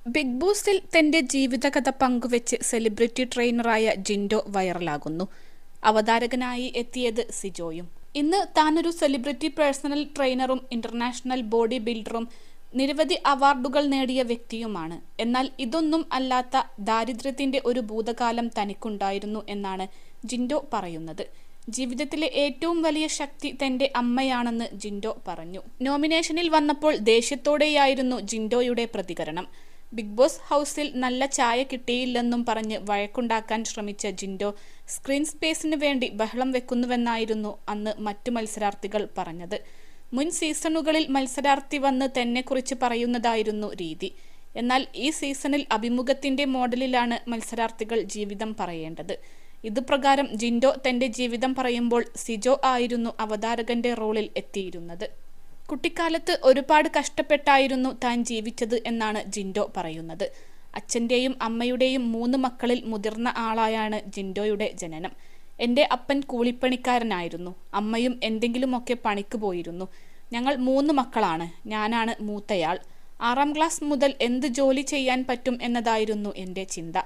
Big ബോസിൽ തന്റെ ജീവിതകഥ പങ്കുവെച്ച് സെലിബ്രിറ്റി ട്രെയിനറായ ജിൻഡോ വൈറലാകുന്നു. അവതാരകനായി എത്തിയത് സിജോയും. ഇന്ന് താനൊരു സെലിബ്രിറ്റി പേഴ്സണൽ ട്രെയിനറും ഇന്റർനാഷണൽ ബോഡി ബിൽഡറും നിരവധി അവാർഡുകൾ നേടിയ വ്യക്തിയുമാണ്. എന്നാൽ ഇതൊന്നും അല്ലാത്ത ദാരിദ്ര്യത്തിന്റെ ഒരു ഭൂതകാലം തനിക്കുണ്ടായിരുന്നു എന്നാണ് ജിൻഡോ പറയുന്നത്. ജീവിതത്തിലെ ഏറ്റവും വലിയ ശക്തി തന്റെ അമ്മയാണെന്ന് ജിൻഡോ പറഞ്ഞു. നോമിനേഷനിൽ വന്നപ്പോൾ ദേഷ്യത്തോടെയായിരുന്നു ജിൻഡോയുടെ പ്രതികരണം. ബിഗ് ബോസ് ഹൗസിൽ നല്ല ചായ കിട്ടിയില്ലെന്നും പറഞ്ഞ് വഴക്കുണ്ടാക്കാൻ ശ്രമിച്ച ജിൻഡോ സ്ക്രീൻ സ്പേസിന് വേണ്ടി ബഹളം വെക്കുന്നുവെന്നായിരുന്നു അന്ന് മറ്റു മത്സരാർത്ഥികൾ പറഞ്ഞത്. മുൻ സീസണുകളിൽ മത്സരാർത്ഥി വന്ന് തന്നെക്കുറിച്ച് പറയുന്നതായിരുന്നു രീതി. എന്നാൽ ഈ സീസണിൽ അഭിമുഖത്തിന്റെ മോഡലിലാണ് മത്സരാർത്ഥികൾ ജീവിതം പറയേണ്ടത്. ഇതുപ്രകാരം ജിൻഡോ തന്റെ ജീവിതം പറയുമ്പോൾ സിജോ ആയിരുന്നു അവതാരകന്റെ റോളിൽ എത്തിയിരുന്നത്. കുട്ടിക്കാലത്ത് ഒരുപാട് കഷ്ടപ്പെട്ടായിരുന്നു താൻ ജീവിച്ചത് എന്നാണ് ജിൻഡോ പറയുന്നത്. അച്ഛൻ്റെയും അമ്മയുടെയും 3 മക്കളിൽ മുതിർന്ന ആളായാണ് ജിൻഡോയുടെ ജനനം. എൻ്റെ അപ്പൻ കൂലിപ്പണിക്കാരനായിരുന്നു. അമ്മയും എന്തെങ്കിലുമൊക്കെ പണിക്ക് പോയിരുന്നു. ഞങ്ങൾ 3 മക്കളാണ്. ഞാനാണ് മൂത്തയാൾ. 6ാം ക്ലാസ് മുതൽ എന്ത് ജോലി ചെയ്യാൻ പറ്റും എന്നതായിരുന്നു എൻ്റെ ചിന്ത.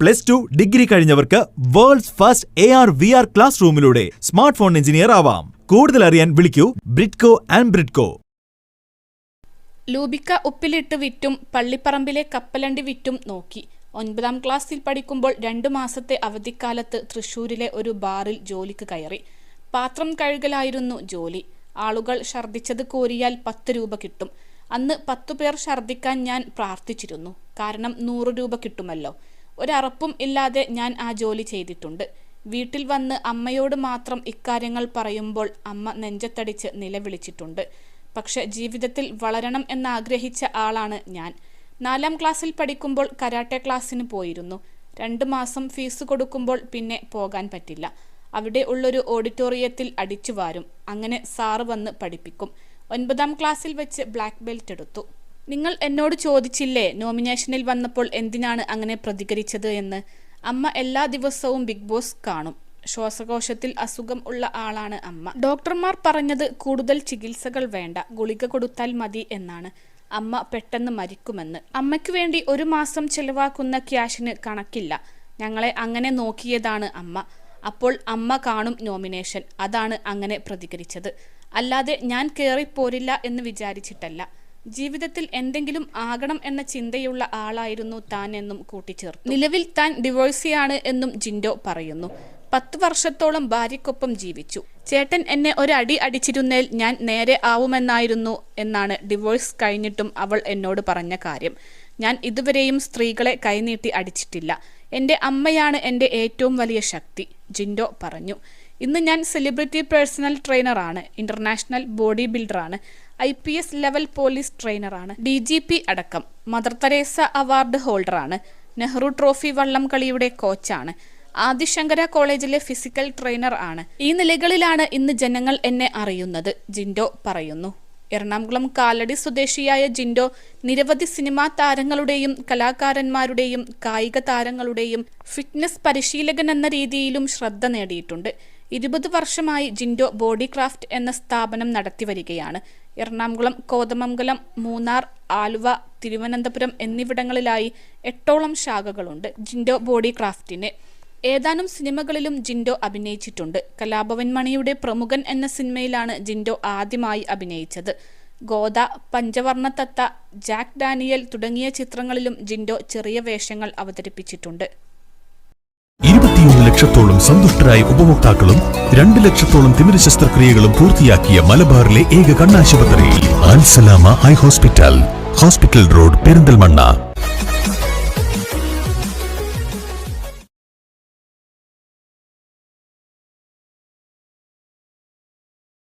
+2 ഡിഗ്രി കഴിഞ്ഞവർക്ക് വേൾഡ്സ് ഫസ്റ്റ് AR/VR ക്ലാസ് റൂമിലൂടെ സ്മാർട്ട് ഫോൺ എഞ്ചിനീയർ ആവാം. കൂടുതൽ അറിയാൻ വിളിക്കൂ ബ്രിഡ്കോ ആൻഡ് ബ്രിഡ്കോ. ലൂബിക്ക ഉപ്പിലിട്ട് വിറ്റും പള്ളിപ്പറമ്പിലെ കപ്പലണ്ടി വിറ്റും നോക്കി. 9ാം ക്ലാസ്സിൽ പഠിക്കുമ്പോൾ 2 മാസത്തെ അവധിക്കാലത്ത് തൃശ്ശൂരിലെ ഒരു ബാറിൽ ജോലിക്ക് കയറി. പാത്രം കഴുകലായിരുന്നു ജോലി. ആളുകൾ ഛർദ്ദിച്ചത് കോരിയാൽ 10 രൂപ കിട്ടും. അന്ന് 10 പേർ ഛർദ്ദിക്കാൻ ഞാൻ പ്രാർത്ഥിച്ചിരുന്നു. കാരണം 100 രൂപ കിട്ടുമല്ലോ. ഒരറപ്പും ഇല്ലാതെ ഞാൻ ആ ജോലി ചെയ്തിട്ടുണ്ട്. വീട്ടിൽ വന്ന് അമ്മയോട് മാത്രം ഇക്കാര്യങ്ങൾ പറയുമ്പോൾ അമ്മ നെഞ്ചത്തടിച്ച് നിലവിളിച്ചിട്ടുണ്ട്. പക്ഷെ ജീവിതത്തിൽ വളരണം എന്നാഗ്രഹിച്ച ആളാണ് ഞാൻ. 4ാം ക്ലാസ്സിൽ പഠിക്കുമ്പോൾ കരാട്ടെ ക്ലാസ്സിന് പോയിരുന്നു. 2 മാസം ഫീസ് കൊടുക്കുമ്പോൾ പിന്നെ പോകാൻ പറ്റില്ല. അവിടെ ഉള്ളൊരു ഓഡിറ്റോറിയത്തിൽ അടിച്ചു വാരും. അങ്ങനെ സാറ് വന്ന് പഠിപ്പിക്കും. 9ാം ക്ലാസ്സിൽ വെച്ച് ബ്ലാക്ക് ബെൽറ്റ് എടുത്തു. നിങ്ങൾ എന്നോട് ചോദിച്ചില്ലേ നോമിനേഷനിൽ വന്നപ്പോൾ എന്തിനാണ് അങ്ങനെ പ്രതികരിച്ചത് എന്ന്? അമ്മ എല്ലാ ദിവസവും ബിഗ് ബോസ് കാണും. ശ്വാസകോശത്തിൽ അസുഖം ഉള്ള ആളാണ് അമ്മ. ഡോക്ടർമാർ പറഞ്ഞത് കൂടുതൽ ചികിത്സകൾ വേണ്ട, ഗുളിക കൊടുത്താൽ മതി എന്നാണ്. അമ്മ പെട്ടെന്ന് മരിക്കുമെന്ന്. അമ്മയ്ക്ക് വേണ്ടി 1 മാസം ചെലവാക്കുന്ന ക്യാഷിന് കണക്കില്ല. ഞങ്ങളെ അങ്ങനെ നോക്കിയതാണ് അമ്മ. അപ്പോൾ അമ്മ കാണും നോമിനേഷൻ. അതാണ് അങ്ങനെ പ്രതികരിച്ചത്. അല്ലാതെ ഞാൻ കേറിപ്പോരില്ല എന്ന് വിചാരിച്ചിട്ടല്ല. ജീവിതത്തിൽ എന്തെങ്കിലും ആകണം എന്ന ചിന്തയുള്ള ആളായിരുന്നു താൻ എന്നും കൂട്ടിച്ചേർത്തു. നിലവിൽ താൻ ഡിവോഴ്സിയാണ് എന്നും ജിൻഡോ പറയുന്നു. 10 വർഷത്തോളം ഭാര്യയ്ക്കൊപ്പം ജീവിച്ചു. ചേട്ടൻ എന്നെ ഒരടി അടിച്ചിരുന്നേൽ ഞാൻ നേരെ ആവുമെന്നായിരുന്നു എന്നാണ് ഡിവോഴ്സ് കഴിഞ്ഞിട്ടും അവൾ എന്നോട് പറഞ്ഞ കാര്യം. ഞാൻ ഇതുവരെയും സ്ത്രീകളെ കൈനീട്ടി അടിച്ചിട്ടില്ല. എൻ്റെ അമ്മയാണ് എൻ്റെ ഏറ്റവും വലിയ ശക്തി, ജിൻഡോ പറഞ്ഞു. ഇന്ന് ഞാൻ സെലിബ്രിറ്റി പേഴ്സണൽ ട്രെയിനറാണ്, ഇന്റർനാഷണൽ ബോഡി ബിൽഡറാണ്, IPS ലെവൽ പോലീസ് ട്രെയിനറാണ്, DGP അടക്കം, മദർ തെരേസ അവാർഡ് ഹോൾഡറാണ്, നെഹ്റു ട്രോഫി വള്ളം കളിയുടെ കോച്ചാണ്, ആദിശങ്കര കോളേജിലെ ഫിസിക്കൽ ട്രെയിനർ ആണ്. ഈ നിലകളിലാണ് ഇന്ന് ജനങ്ങൾ എന്നെ അറിയുന്നത്, ജിൻഡോ പറയുന്നു. എറണാകുളം കാലടി സ്വദേശിയായ ജിൻഡോ നിരവധി സിനിമാ താരങ്ങളുടെയും കലാകാരന്മാരുടെയും കായിക താരങ്ങളുടെയും ഫിറ്റ്നസ് പരിശീലകൻ എന്ന രീതിയിലും ശ്രദ്ധ നേടിയിട്ടുണ്ട്. 20 വർഷമായി ജിൻഡോ ബോഡി ക്രാഫ്റ്റ് എന്ന സ്ഥാപനം നടത്തി വരികയാണ്. എറണാകുളം, കോതമംഗലം, മൂന്നാർ, ആലുവ, തിരുവനന്തപുരം എന്നിവിടങ്ങളിലായി 8ഓളം ശാഖകളുണ്ട് ജിൻഡോ ബോഡി ക്രാഫ്റ്റിന്. ഏതാനും സിനിമകളിലും ജിൻഡോ അഭിനയിച്ചിട്ടുണ്ട്. കലാഭവൻ മണിയുടെ പ്രമുഖൻ എന്ന സിനിമയിലാണ് ജിൻഡോ ആദ്യമായി അഭിനയിച്ചത്. ഗോദ, പഞ്ചവർണ്ണ തത്ത, ജാക്ക് ഡാനിയൽ തുടങ്ങിയ ചിത്രങ്ങളിലും ജിൻഡോ ചെറിയ വേഷങ്ങൾ അവതരിപ്പിച്ചിട്ടുണ്ട്. 21 ലക്ഷത്തോളം സന്തുഷ്ടരായ ഉപഭോക്താക്കളും 2 ലക്ഷത്തോളം തിമിര ശസ്ത്രക്രിയകളും പൂർത്തിയാക്കിയ മലബാറിലെ ഏക കണ്ണാശുപത്രി Al Salama eye hospital, hospital road, Perinthalmanna.